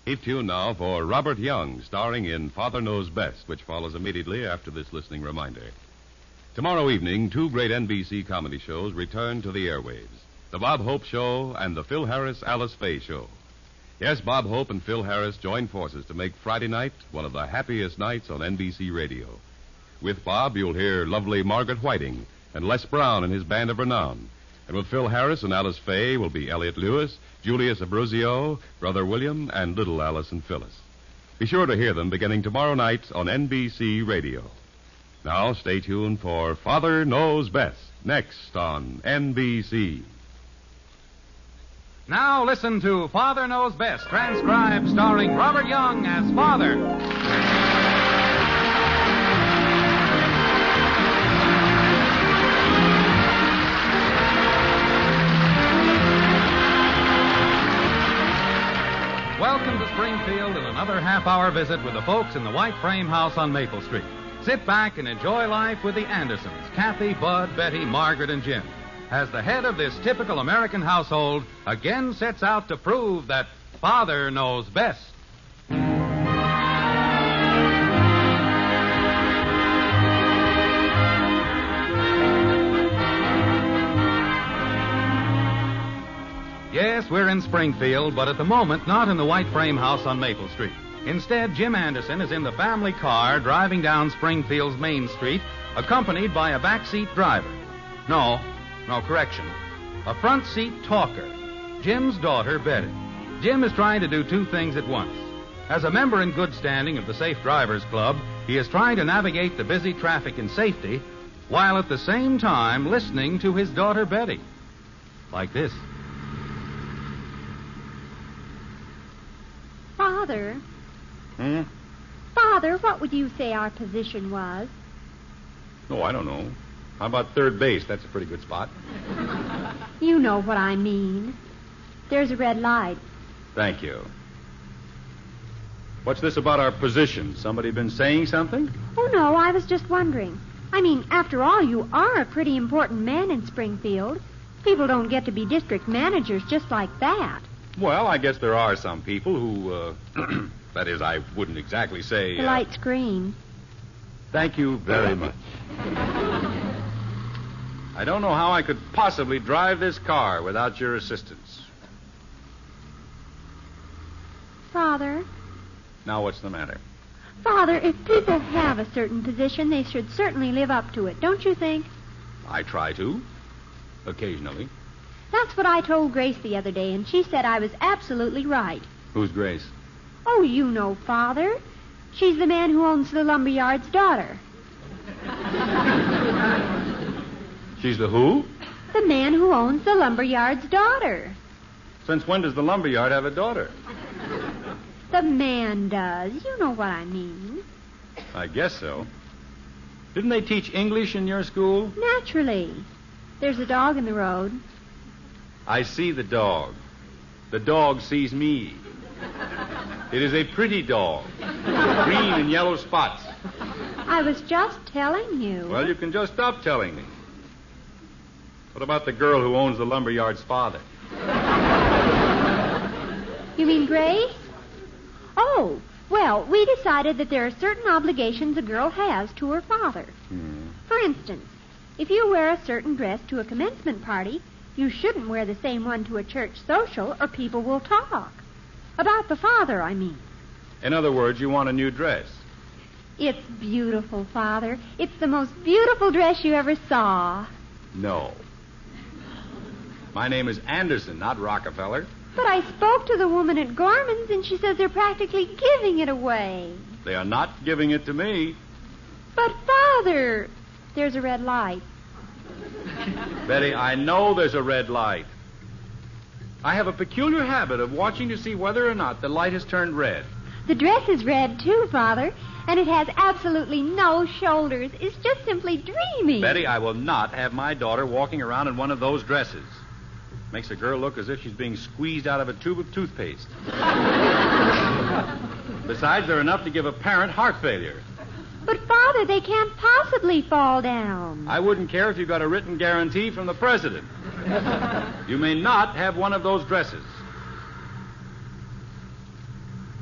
Keep tuned now for Robert Young, starring in Father Knows Best, which follows immediately after this listening reminder. Tomorrow evening, two great NBC comedy shows return to the airwaves. The Bob Hope Show and the Phil Harris-Alice Faye Show. Yes, Bob Hope and Phil Harris join forces to make Friday night one of the happiest nights on NBC radio. With Bob, you'll hear lovely Margaret Whiting and Les Brown and his band of renown. And with Phil Harris and Alice Faye will be Elliot Lewis, Julius Abruzio, Brother William, and little Alice and Phyllis. Be sure to hear them beginning tomorrow night on NBC Radio. Now, stay tuned for Father Knows Best, next on NBC. Now listen to Father Knows Best, transcribed starring Robert Young as Father. Welcome to Springfield and another half-hour visit with the folks in the White Frame House on Maple Street. Sit back and enjoy life with the Andersons, Kathy, Bud, Betty, Margaret, and Jim, as the head of this typical American household again sets out to prove that Father knows best. Yes, we're in Springfield, but at the moment not in the White Frame House on Maple Street. Instead, Jim Anderson is in the family car driving down Springfield's Main Street, accompanied by a backseat driver. No, correction. A front seat talker. Jim's daughter, Betty. Jim is trying to do two things at once. As a member in good standing of the Safe Drivers Club, he is trying to navigate the busy traffic in safety, while at the same time listening to his daughter, Betty. Like this. Father. Father, what would you say our position was? Oh, I don't know. How about third base? That's a pretty good spot. You know what I mean. There's a red light. Thank you. What's this about our position? Somebody been saying something? Oh, no, I was just wondering. I mean, after all, you are a pretty important man in Springfield. People don't get to be district managers just like that. Well, I guess there are some people who, that is, I wouldn't exactly say... The light's green. Thank you very much. I don't know how I could possibly drive this car without your assistance. Father? Now, what's the matter? Father, if people have a certain position, they should certainly live up to it, don't you think? I try to. Occasionally. That's what I told Grace the other day, and she said I was absolutely right. Who's Grace? Oh, you know, Father. She's the man who owns the lumberyard's daughter. She's the who? The man who owns the lumberyard's daughter. Since when does the lumberyard have a daughter? The man does. You know what I mean. I guess so. Didn't they teach English in your school? Naturally. There's a dog in the road. I see the dog. The dog sees me. It is a pretty dog. Green and yellow spots. I was just telling you. Well, you can just stop telling me. What about the girl who owns the lumberyard's father? You mean Grace? Oh, well, we decided that there are certain obligations a girl has to her father. For instance, if you wear a certain dress to a commencement party, you shouldn't wear the same one to a church social, or people will talk. About the father, I mean. In other words, you want a new dress. It's beautiful, Father. It's the most beautiful dress you ever saw. No. My name is Anderson, not Rockefeller. But I spoke to the woman at Gorman's, and she says they're practically giving it away. They are not giving it to me. But, Father, there's a red light. Betty, I know there's a red light. I have a peculiar habit of watching to see whether or not the light has turned red. The dress is red, too, Father, and it has absolutely no shoulders. It's just simply dreamy. Betty, I will not have my daughter walking around in one of those dresses. Makes a girl look as if she's being squeezed out of a tube of toothpaste. Besides, they're enough to give a parent heart failure. But, Father, they can't possibly fall down. I wouldn't care if you got a written guarantee from the president. You may not have one of those dresses.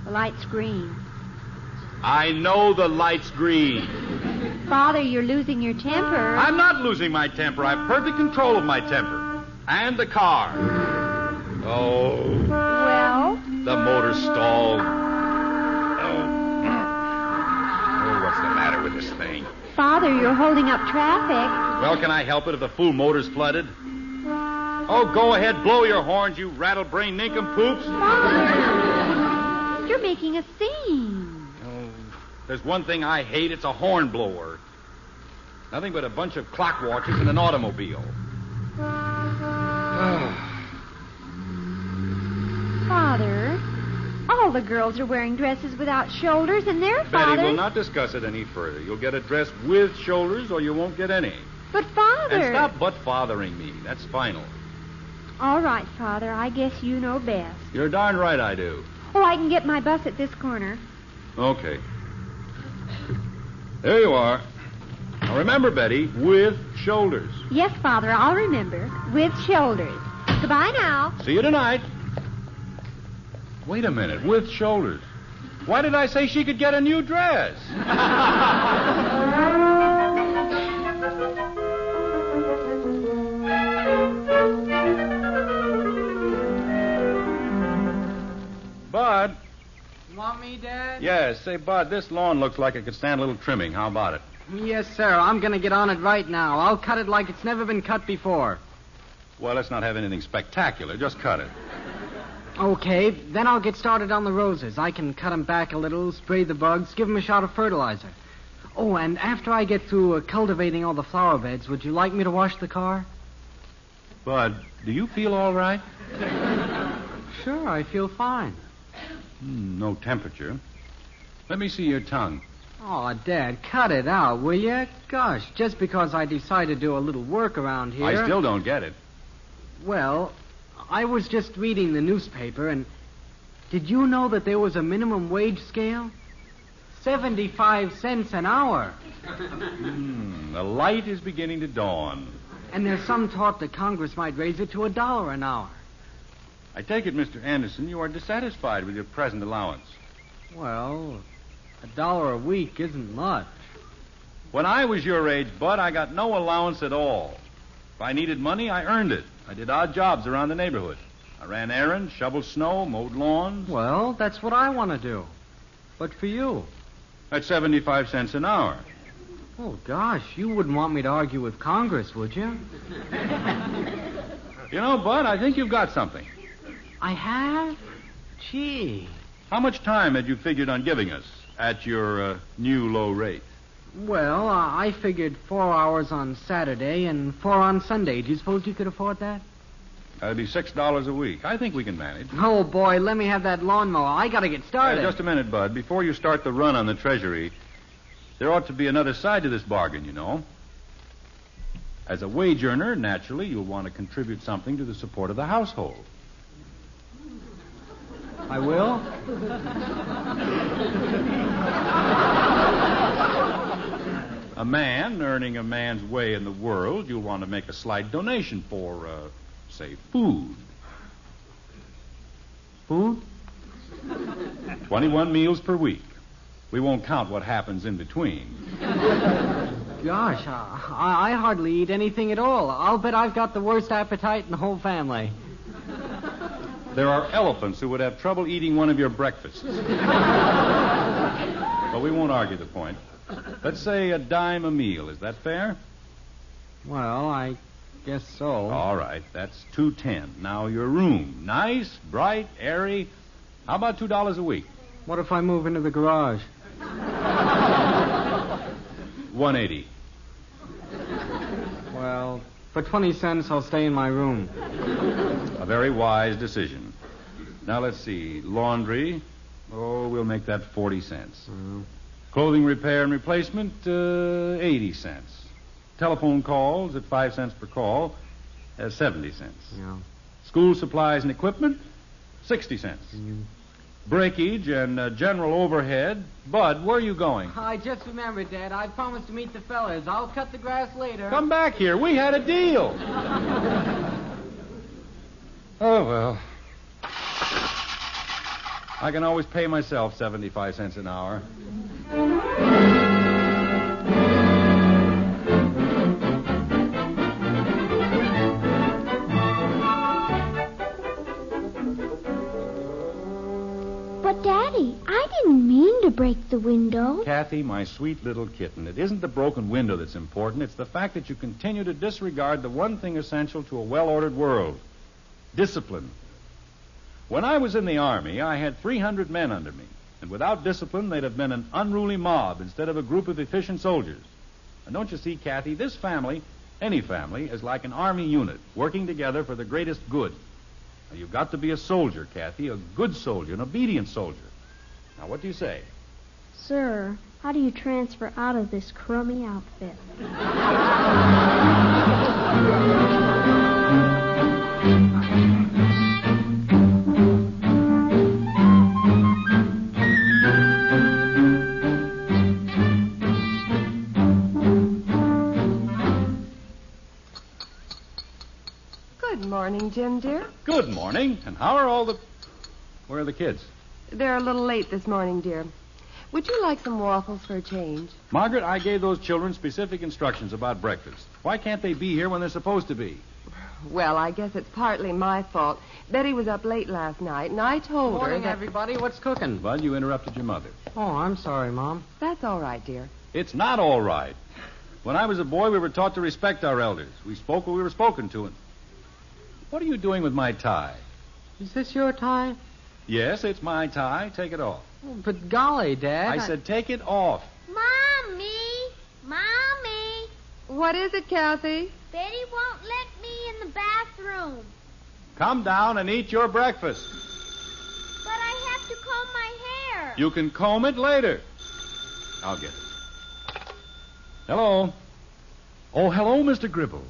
The light's green. I know the light's green. Father, you're losing your temper. I'm not losing my temper. I have perfect control of my temper. And the car. Oh. Well? The motor stalled. Oh, what's the matter with this thing? Father, you're holding up traffic. Well, can I help it if the fool motor's flooded? Oh, go ahead, blow your horns, you rattle-brained nincompoops. Father, you're making a scene. Oh, there's one thing I hate, it's a horn blower. Nothing but a bunch of clock watchers in an automobile. Father, all the girls are wearing dresses without shoulders, and their Betty, fathers... we'll not discuss it any further. You'll get a dress with shoulders, or you won't get any. But, Father... And stop butt-fathering me. That's final. All right, Father, I guess you know best. You're darn right I do. Oh, I can get my bus at this corner. Okay. There you are. Now remember, Betty, with shoulders. Yes, Father, I'll remember. With shoulders. Goodbye now. See you tonight. Wait a minute, with shoulders. Why did I say she could get a new dress? Bud. You want me, Dad? Yes, say, Bud, this lawn looks like it could stand a little trimming. How about it? Yes, sir. I'm going to get on it right now. I'll cut it like it's never been cut before. Well, let's not have anything spectacular. Just cut it. Okay, then I'll get started on the roses. I can cut them back a little, spray the bugs, give them a shot of fertilizer. Oh, and after I get through cultivating all the flower beds, would you like me to wash the car? Bud, do you feel all right? Sure, I feel fine. No temperature. Let me see your tongue. Oh, Dad, cut it out, will you? Gosh, just because I decided to do a little work around here... I still don't get it. Well, I was just reading the newspaper, and did you know that there was a minimum wage scale? 75 cents an hour. The light is beginning to dawn. And there's some talk that Congress might raise it to $1 an hour. I take it, Mr. Anderson, you are dissatisfied with your present allowance. Well, $1 a week isn't much. When I was your age, Bud, I got no allowance at all. If I needed money, I earned it. I did odd jobs around the neighborhood. I ran errands, shoveled snow, mowed lawns. Well, that's what I want to do. But for you? That's 75 cents an hour. Oh, gosh, you wouldn't want me to argue with Congress, would you? You know, Bud, I think you've got something. I have? Gee. How much time had you figured on giving us at your new low rate? Well, I figured 4 hours on Saturday and 4 on Sunday. Do you suppose you could afford that? That'd be $6 a week. I think we can manage. Oh, boy, let me have that lawnmower. I got to get started. Just a minute, Bud. Before you start the run on the Treasury, there ought to be another side to this bargain, you know. As a wage earner, naturally, you'll want to contribute something to the support of the household. I will? A man earning a man's way in the world, you'll want to make a slight donation for, say, food. Food? 21 meals per week. We won't count what happens in between. Gosh, I hardly eat anything at all. I'll bet I've got the worst appetite in the whole family. There are elephants who would have trouble eating one of your breakfasts. But we won't argue the point. Let's say a dime a meal. Is that fair? Well, I guess so. All right, that's $2.10. Now your room, nice, bright, airy. How about $2 a week? What if I move into the garage? $1.80. Well, for 20 cents, I'll stay in my room. A very wise decision. Now let's see. Laundry. Oh, we'll make that 40 cents. Clothing repair and replacement, 80 cents. Telephone calls at 5 cents per call, 70 cents. Yeah. School supplies and equipment, 60 cents. Breakage and general overhead. Bud, where are you going? I just remembered, Dad. I promised to meet the fellas. I'll cut the grass later. Come back here. We had a deal. Oh, well. I can always pay myself 75 cents an hour. But, Daddy, I didn't mean to break the window. Kathy, my sweet little kitten, it isn't the broken window that's important. It's the fact that you continue to disregard the one thing essential to a well-ordered world. Discipline. When I was in the Army, I had 300 men under me. And without discipline, they'd have been an unruly mob instead of a group of efficient soldiers. And don't you see, Kathy, this family, any family, is like an Army unit, working together for the greatest good. Now, you've got to be a soldier, Kathy, a good soldier, an obedient soldier. Now, what do you say? Sir, how do you transfer out of this crummy outfit? Good morning, Jim, dear. Good morning. And how are all the... Where are the kids? They're a little late this morning, dear. Would you like some waffles for a change? Margaret, I gave those children specific instructions about breakfast. Why can't they be here when they're supposed to be? Well, I guess it's partly my fault. Betty was up late last night, and I told her Morning, that... everybody. What's cooking? Well, you interrupted your mother. Oh, I'm sorry, Mom. That's all right, dear. It's not all right. When I was a boy, we were taught to respect our elders. We spoke when we were spoken to. And what are you doing with my tie? Is this your tie? Yes, it's my tie. Take it off. Oh, but golly, Dad. I said take it off. Mommy! Mommy! What is it, Kathy? Betty won't let me in the bathroom. Come down and eat your breakfast. But I have to comb my hair. You can comb it later. I'll get it. Hello. Oh, hello, Mr. Gribble.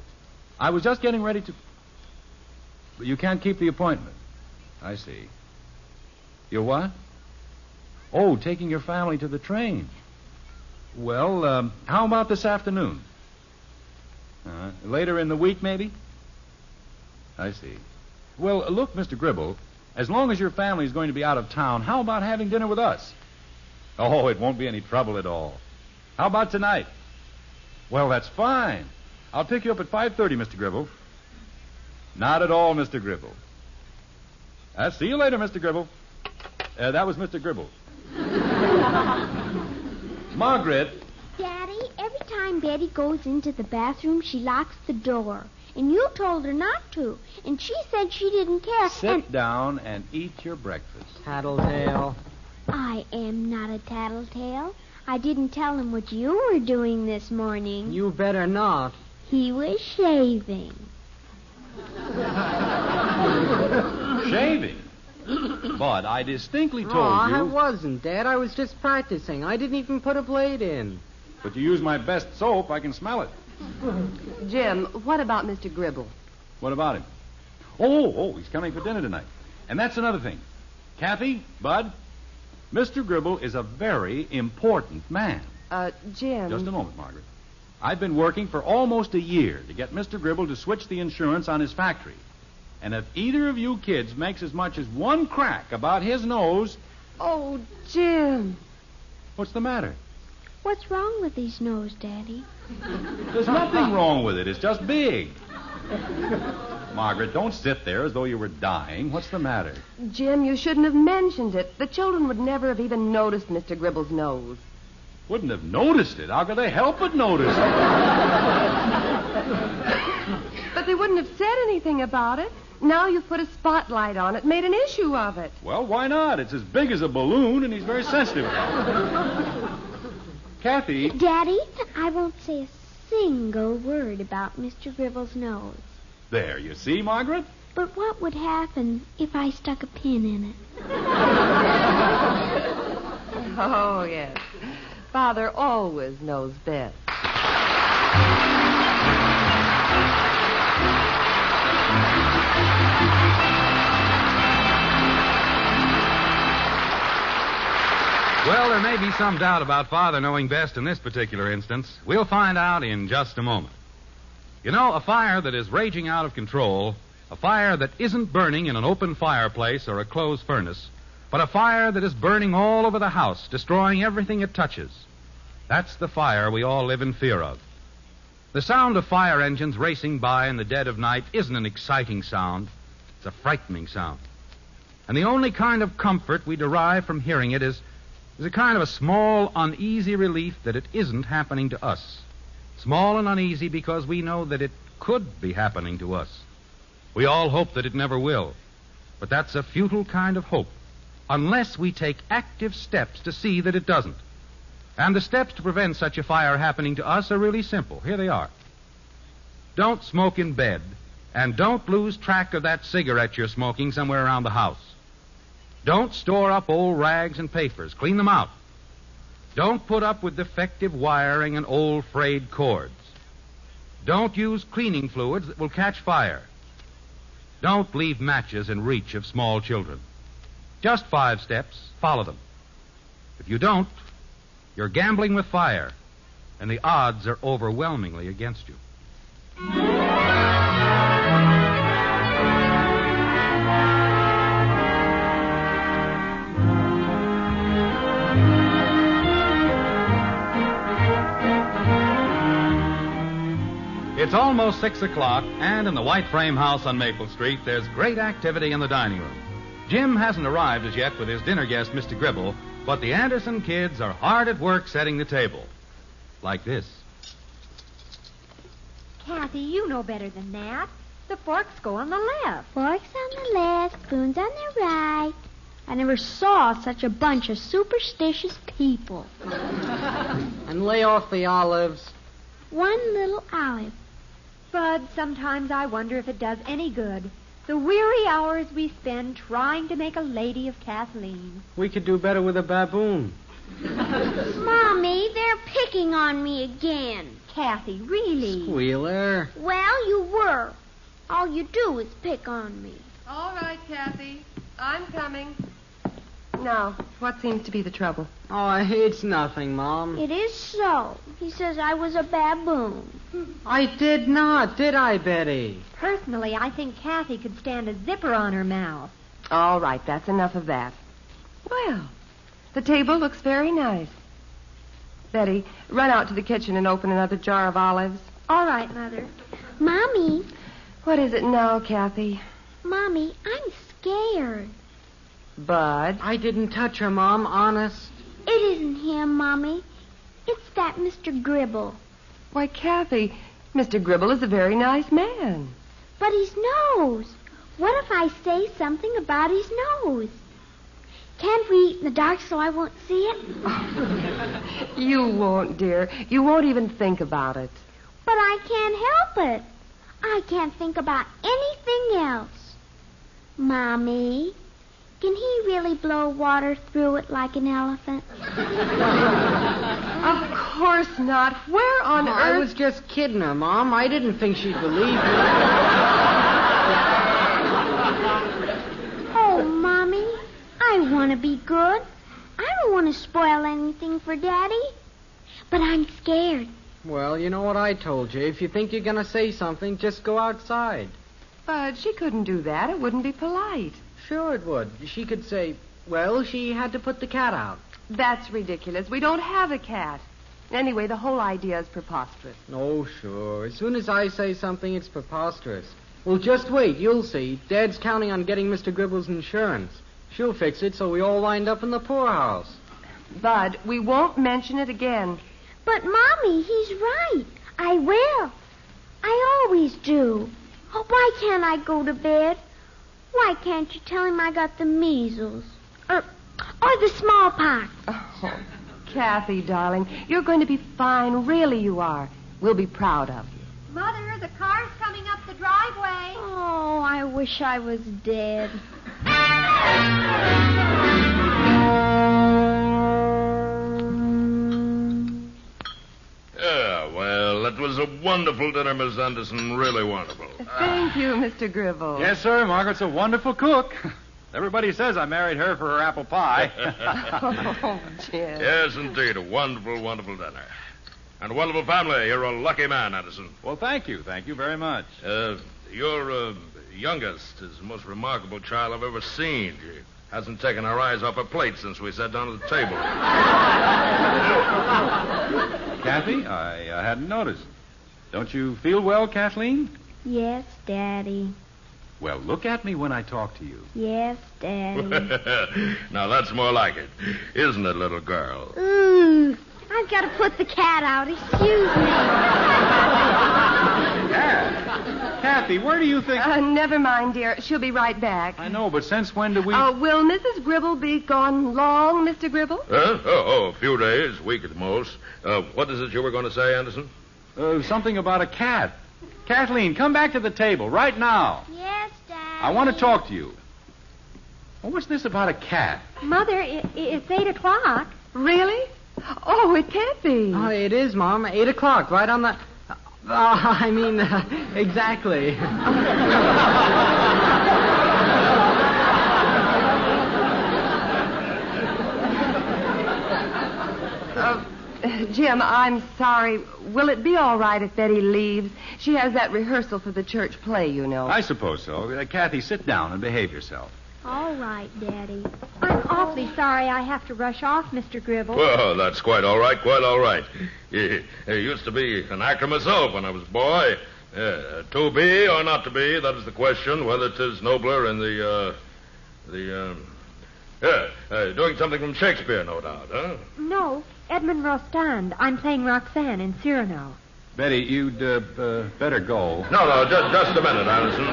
I was just getting ready to... But you can't keep the appointment. I see. You're what? Oh, taking your family to the train. Well, how about this afternoon? Later in the week, maybe? I see. Well, look, Mr. Gribble, as long as your family is going to be out of town, how about having dinner with us? Oh, it won't be any trouble at all. How about tonight? Well, that's fine. I'll pick you up at 5:30, Mr. Gribble. Not at all, Mr. Gribble. See you later, Mr. Gribble. That was Mr. Gribble. Margaret. Daddy, every time Betty goes into the bathroom, she locks the door. And you told her not to. And she said she didn't care. Sit down and eat your breakfast. Tattletale. I am not a tattletale. I didn't tell him what you were doing this morning. You better not. He was shaving. Shaving? Bud, I distinctly told I you... wasn't, Dad. I was just practicing. I didn't even put a blade in. But you use my best soap, I can smell it. Jim, what about Mr. Gribble? What about him? Oh, he's coming for dinner tonight. And that's another thing. Kathy, Bud, Mr. Gribble is a very important man. Jim... Just a moment, Margaret. I've been working for almost a year to get Mr. Gribble to switch the insurance on his factory. And if either of you kids makes as much as one crack about his nose... Oh, Jim. What's the matter? What's wrong with his nose, Daddy? There's nothing wrong with it. It's just big. Margaret, don't sit there as though you were dying. What's the matter? Jim, you shouldn't have mentioned it. The children would never have even noticed Mr. Gribble's nose. Wouldn't have noticed it. How could they help but notice it? But they wouldn't have said anything about it. Now you've put a spotlight on it, made an issue of it. Well, why not? It's as big as a balloon, and he's very sensitive. Kathy... Daddy, I won't say a single word about Mr. Gribble's nose. There, you see, Margaret? But what would happen if I stuck a pin in it? Oh, yes. Father always knows best. Well, there may be some doubt about Father knowing best in this particular instance. We'll find out in just a moment. You know, a fire that is raging out of control, a fire that isn't burning in an open fireplace or a closed furnace, but a fire that is burning all over the house, destroying everything it touches. That's the fire we all live in fear of. The sound of fire engines racing by in the dead of night isn't an exciting sound. It's a frightening sound. And the only kind of comfort we derive from hearing it is a kind of a small, uneasy relief that it isn't happening to us. Small and uneasy because we know that it could be happening to us. We all hope that it never will. But that's a futile kind of hope, unless we take active steps to see that it doesn't. And the steps to prevent such a fire happening to us are really simple. Here they are. Don't smoke in bed, and don't lose track of that cigarette you're smoking somewhere around the house. Don't store up old rags and papers. Clean them out. Don't put up with defective wiring and old frayed cords. Don't use cleaning fluids that will catch fire. Don't leave matches in reach of small children. Just 5 steps. Follow them. If you don't, you're gambling with fire, and the odds are overwhelmingly against you. It's almost 6 o'clock, and in the white frame house on Maple Street, there's great activity in the dining room. Jim hasn't arrived as yet with his dinner guest, Mr. Gribble, but the Anderson kids are hard at work setting the table. Like this. Kathy, you know better than that. The forks go on the left. Forks on the left, spoons on the right. I never saw such a bunch of superstitious people. And lay off the olives. One little olive. Bud, sometimes I wonder if it does any good. The weary hours we spend trying to make a lady of Kathleen. We could do better with a baboon. Mommy, they're picking on me again. Kathy, really? Squealer. Well, you were. All you do is pick on me. All right, Kathy. I'm coming. Now, what seems to be the trouble? Oh, it's nothing, Mom. It is so. He says I was a baboon. I did not, did I, Betty? Personally, I think Kathy could stand a zipper on her mouth. All right, that's enough of that. Well, the table looks very nice. Betty, run out to the kitchen and open another jar of olives. All right, Mother. Mommy. What is it now, Kathy? Mommy, I'm scared. Bud. I didn't touch her, Mom, honest. It isn't him, Mommy. It's that Mr. Gribble. Why, Kathy, Mr. Gribble is a very nice man. But his nose. What if I say something about his nose? Can't we eat in the dark so I won't see it? You won't, dear. You won't even think about it. But I can't help it. I can't think about anything else. Mommy, can he really blow water through it like an elephant? Of course not. Where on earth? I was just kidding her, Mom. I didn't think she'd believe me. Oh, Mommy, I want to be good. I don't want to spoil anything for Daddy. But I'm scared. Well, you know what I told you. If you think you're going to say something, just go outside. Bud, she couldn't do that. It wouldn't be polite. Sure it would. She could say, well, she had to put the cat out. That's ridiculous. We don't have a cat. Anyway, the whole idea is preposterous. Oh, sure. As soon as I say something, it's preposterous. Well, just wait. You'll see. Dad's counting on getting Mr. Gribble's insurance. She'll fix it so we all wind up in the poorhouse. Bud, we won't mention it again. But, Mommy, he's right. I will. I always do. Oh, why can't I go to bed? Why can't you tell him I got the measles? Or the smallpox? Oh, Kathy, darling, you're going to be fine. Really, you are. We'll be proud of you. Mother, the car's coming up the driveway. Oh, I wish I was dead. Yeah, well, that was a wonderful dinner, Miss Anderson. Really wonderful. Thank you, Mr. Gribble. Yes, sir. Margaret's a wonderful cook. Everybody says I married her for her apple pie. Oh, Jim. Yes, indeed. A wonderful, wonderful dinner. And a wonderful family. You're a lucky man, Anderson. Well, thank you. Thank you very much. Your youngest is the most remarkable child I've ever seen. She hasn't taken her eyes off her plate since we sat down at the table. Kathy, I hadn't noticed. Don't you feel well, Kathleen? Yes, Daddy. Well, look at me when I talk to you. Yes, Daddy. Now, that's more like it. Isn't it, little girl? Ooh, I've got to put the cat out. Excuse me. Kathy, where do you think... Never mind, dear. She'll be right back. I know, but since when do we... Will Mrs. Gribble be gone long, Mr. Gribble? Huh? A few days, week at most. What is it you were going to say, Anderson? Something about a cat. Kathleen, come back to the table right now. Yes, Daddy. I want to talk to you. Well, what's this about a cat? Mother, it's 8 o'clock. Really? Oh, it can't be. Oh, it is, Mom. 8 o'clock, right on the... exactly. Jim, I'm sorry. Will it be all right if Betty leaves? She has that rehearsal for the church play, you know. I suppose so. Kathy, sit down and behave yourself. All right, Daddy. I'm awfully sorry I have to rush off, Mr. Gribble. Well, that's quite all right, quite all right. I used to be an actor myself when I was a boy. To be or not to be, that is the question, whether 'tis nobler in doing something from Shakespeare, no doubt, huh? No, Edmund Rostand. I'm playing Roxanne in Cyrano. Betty, you'd better go. No, just a minute, Anderson.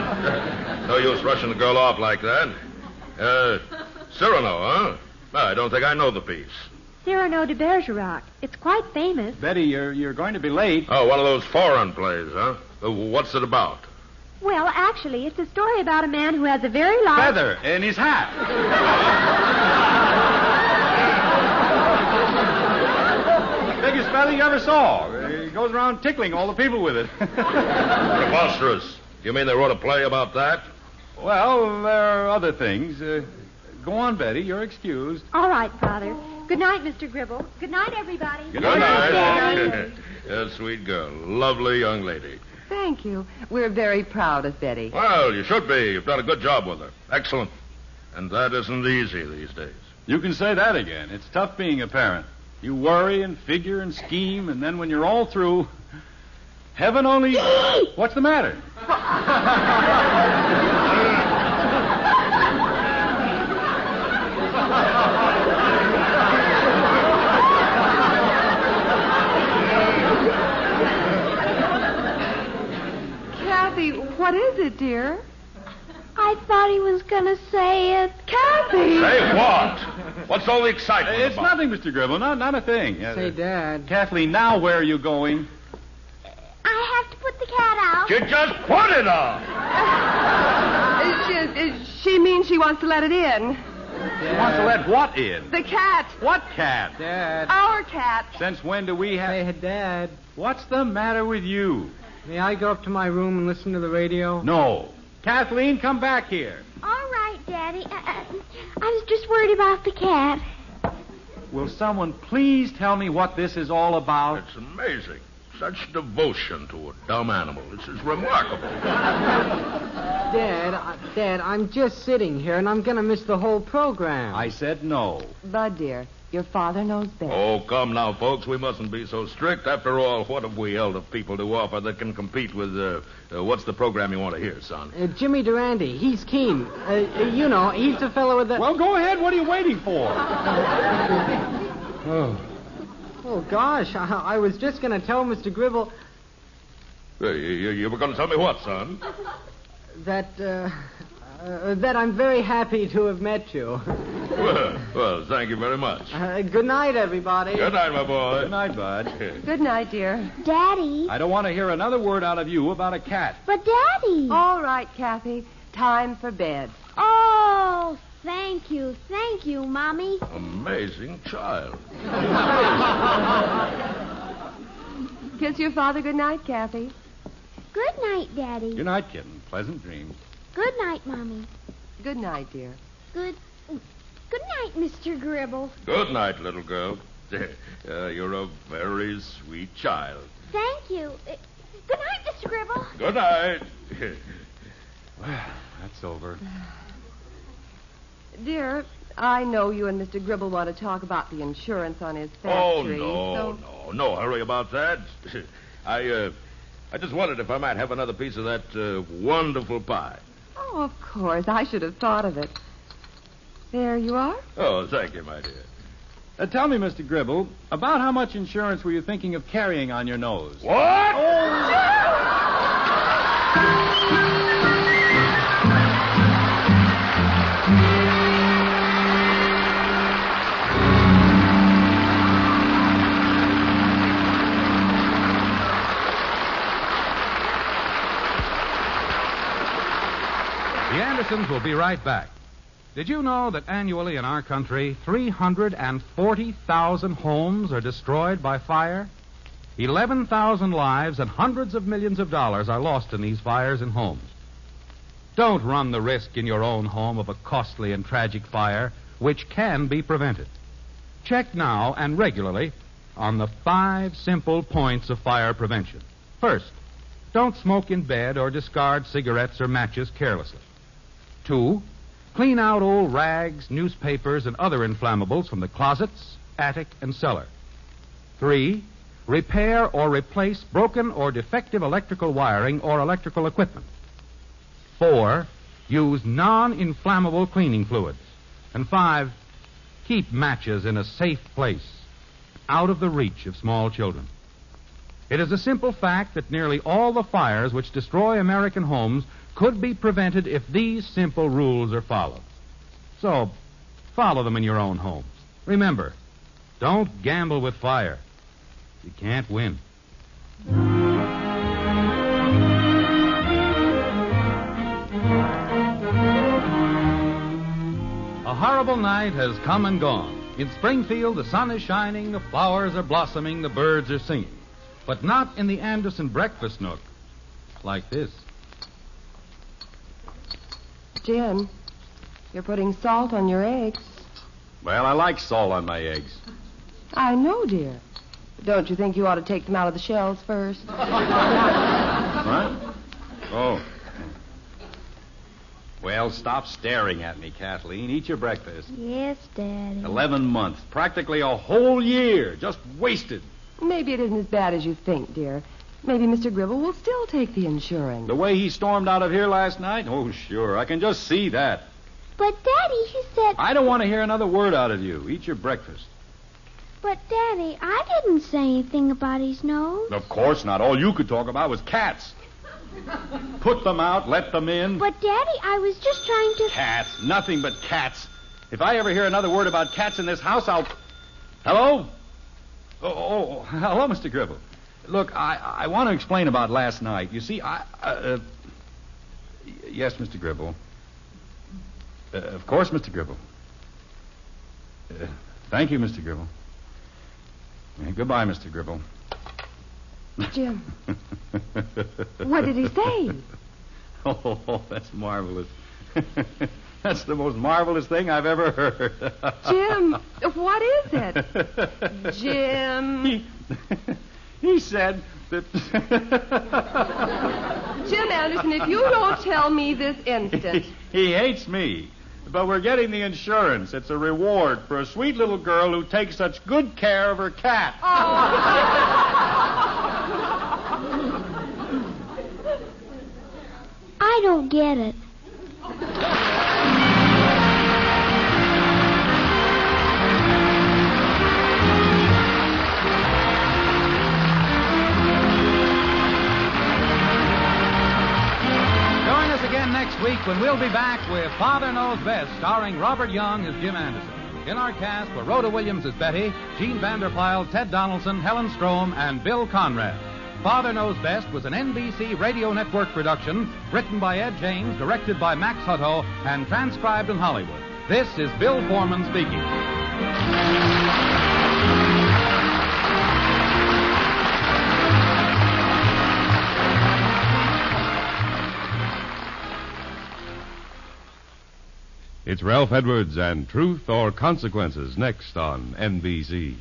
No use rushing the girl off like that. Cyrano, huh? I don't think I know the piece. Cyrano de Bergerac. It's quite famous. Betty, you're going to be late. Oh, one of those foreign plays, huh? What's it about? Well, actually, it's a story about a man who has a very large... Feather in his hat. Biggest feather you ever saw. He goes around tickling all the people with it. Preposterous. You mean they wrote a play about that? Well, there are other things. Go on, Betty. You're excused. All right, Father. Good night, Mr. Gribble. Good night, everybody. Good night. Daddy. Yes, sweet girl. Lovely young lady. Thank you. We're very proud of Betty. Well, you should be. You've done a good job with her. Excellent. And that isn't easy these days. You can say that again. It's tough being a parent. You worry and figure and scheme, and then when you're all through, heaven only... What's the matter? Kathy, what is it, dear? I thought he was going to say it. Kathy! Say what? What's all the excitement It's about? nothing, Mr. Gribble. Not a thing. Say, Dad. Kathleen, now where are you going? I have to put the cat out. You just put it on. She means she wants to let it in. She wants to let what in? The cat. What cat? Dad. Our cat. Since when do we have... Say, Dad. What's the matter with you? May I go up to my room and listen to the radio? No. Kathleen, come back here. All right, Daddy. I was just worried about the cat. Will someone please tell me what this is all about? It's amazing. Such devotion to a dumb animal. This is remarkable. Dad, I'm just sitting here and I'm going to miss the whole program. I said no. Bud, dear, your father knows best. Oh, come now, folks. We mustn't be so strict. After all, what have we elder people to offer that can compete with, what's the program you want to hear, son? Jimmy Durante, he's keen. You know, he's the fellow with the... Well, go ahead. What are you waiting for? Oh, gosh, I was just going to tell Mr. Gribble You were going to tell me what, son? that I'm very happy to have met you. Well, thank you very much. Good night, everybody. Good night, my boy. Good night, Bud. Good night, dear. Daddy. I don't want to hear another word out of you about a cat. But, Daddy. All right, Kathy. Time for bed. Oh, thank you. Thank you, Mommy. Amazing child. Kiss your father good night, Kathy. Good night, Daddy. Good night, kitten. Pleasant dreams. Good night, Mommy. Good night, dear. Good night, Mr. Gribble. Good night, little girl. You're a very sweet child. Thank you. Good night, Mr. Gribble. Good night. Well, that's over. Dear, I know you and Mr. Gribble want to talk about the insurance on his Oh, factory. no hurry about that. I just wondered if I might have another piece of that wonderful pie. Oh, of course. I should have thought of it. There you are. Oh, thank you, my dear. Tell me, Mr. Gribble, about how much insurance were you thinking of carrying on your nose? What? The Andersons will be right back. Did you know that annually in our country, 340,000 homes are destroyed by fire? 11,000 lives and hundreds of millions of dollars are lost in these fires in homes. Don't run the risk in your own home of a costly and tragic fire, which can be prevented. Check now and regularly on the 5 simple points of fire prevention. First, don't smoke in bed or discard cigarettes or matches carelessly. 2, clean out old rags, newspapers, and other inflammables from the closets, attic, and cellar. 3, repair or replace broken or defective electrical wiring or electrical equipment. 4, use non-inflammable cleaning fluids. And 5, keep matches in a safe place, out of the reach of small children. It is a simple fact that nearly all the fires which destroy American homes could be prevented if these simple rules are followed. So, follow them in your own homes. Remember, don't gamble with fire. You can't win. A horrible night has come and gone. In Springfield, the sun is shining, the flowers are blossoming, the birds are singing. But not in the Anderson breakfast nook. Like this. Jim, you're putting salt on your eggs. Well, I like salt on my eggs. I know, dear. But don't you think you ought to take them out of the shells first? What? Oh. Well, stop staring at me, Kathleen. Eat your breakfast. Yes, Daddy. 11 months. Practically a whole year. Just wasted. Maybe it isn't as bad as you think, dear. Maybe Mr. Gribble will still take the insurance. The way he stormed out of here last night? Oh, sure. I can just see that. But, Daddy, he said... I don't want to hear another word out of you. Eat your breakfast. But, Daddy, I didn't say anything about his nose. Of course not. All you could talk about was cats. Put them out, let them in. But, Daddy, I was just trying to... Cats. Nothing but cats. If I ever hear another word about cats in this house, I'll... Hello? Oh, hello, Mr. Gribble. Look, I want to explain about last night. You see, Yes, Mr. Gribble. Of course, Mr. Gribble. Thank you, Mr. Gribble. Goodbye, Mr. Gribble. Jim, what did he say? Oh, that's marvelous. That's the most marvelous thing I've ever heard. Jim, what is it? Jim. He said that... Jim Anderson, if you don't tell me this instant... He hates me. But we're getting the insurance. It's a reward for a sweet little girl who takes such good care of her cat. I don't get it. Join us again next week when we'll be back with Father Knows Best, starring Robert Young as Jim Anderson. In our cast were Rhoda Williams as Betty, Gene Vanderpyle, Ted Donaldson, Helen Strom, and Bill Conrad. Father Knows Best was an NBC Radio Network production, written by Ed James, directed by Max Hutto, and transcribed in Hollywood. This is Bill Foreman speaking. It's Ralph Edwards and Truth or Consequences next on NBC.